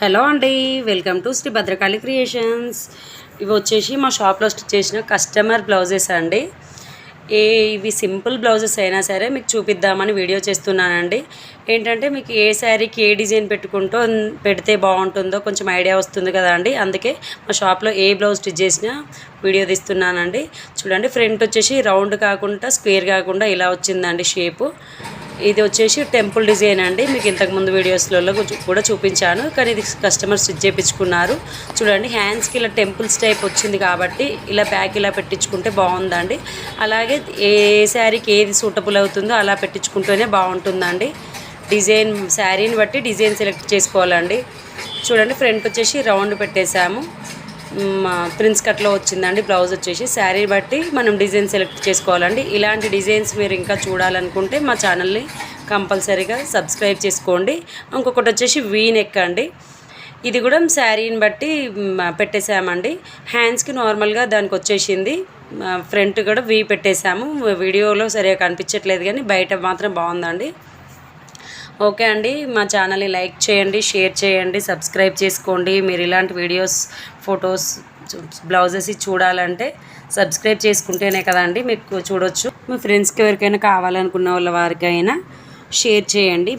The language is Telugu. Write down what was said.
హలో అండి, welcome to Sri Bhadrakali creations. ఇవి వచ్చేసి మా షాప్లో చేసిన కస్టమర్ బ్లౌజెస్ అండి. ఇవి సింపుల్ బ్లౌజెస్ అయినా సరే మీకు చూపిద్దామని వీడియో చేస్తున్నానండి. ఏంటంటే మీకు ఏ శారీకి ఏ డిజైన్ పెడితే బాగుంటుందో కొంచెం ఐడియా వస్తుంది కదా అండి. అందుకే మా షాప్లో ఏ బ్లౌజ్ స్టిచ్ చేసినా వీడియో తీస్తున్నానండి. చూడండి, ఫ్రంట్ వచ్చేసి రౌండ్ కాకుండా స్క్వేర్ కాకుండా ఇలా వచ్చిందండి షేపు. ఇది వచ్చేసి టెంపుల్ డిజైన్ అండి. మీకు ఇంతకుముందు వీడియోస్లలో కూడా చూపించాను, కానీ ఇది కస్టమర్ స్టిచ్ చేయించుకున్నారు. చూడండి, హ్యాండ్స్కి ఇలా టెంపుల్స్ టైప్ వచ్చింది కాబట్టి ఇలా బ్యాక్ ఇలా పెట్టించుకుంటే బాగుందండి. అలాగే ఏ శారీకి ఏది సూటబుల్ అవుతుందో అలా పెట్టించుకుంటేనే బాగుంటుందండి. డిజైన్ శారీని బట్టి డిజైన్ సెలెక్ట్ చేసుకోవాలండి. చూడండి, ఫ్రంట్ వచ్చేసి రౌండ్ పెట్టేశాము. ప్రిన్స్ కట్లో వచ్చిందండి. బ్లౌజ్ వచ్చేసి శారీ బట్టి మనం డిజైన్ సెలెక్ట్ చేసుకోవాలండి. ఇలాంటి డిజైన్స్ మీరు ఇంకా చూడాలనుకుంటే మా ఛానల్ని కంపల్సరీగా సబ్స్క్రైబ్ చేసుకోండి. ఇంకొకటి వచ్చేసి వీ నెక్ అండి. ఇది కూడా శారీని బట్టి పెట్టేసామండి. హ్యాండ్స్కి నార్మల్గా దానికి వచ్చేసింది. ఫ్రంట్ కూడా వీ పెట్టేశాము. వీడియోలో సరిగా కనిపించట్లేదు కానీ బయట మాత్రం బాగుందండి. ఓకే అండి, మా ఛానల్ని లైక్ చేయండి, షేర్ చేయండి, సబ్స్క్రైబ్ చేసుకోండి. మీరు ఇలాంటి వీడియోస్, ఫొటోస్, బ్లౌజెస్ చూడాలంటే సబ్స్క్రైబ్ చేసుకుంటేనే కదండి మీకు చూడొచ్చు. మీ ఫ్రెండ్స్కి ఎవరికైనా కావాలనుకున్న వాళ్ళ వారికైనా షేర్ చేయండి.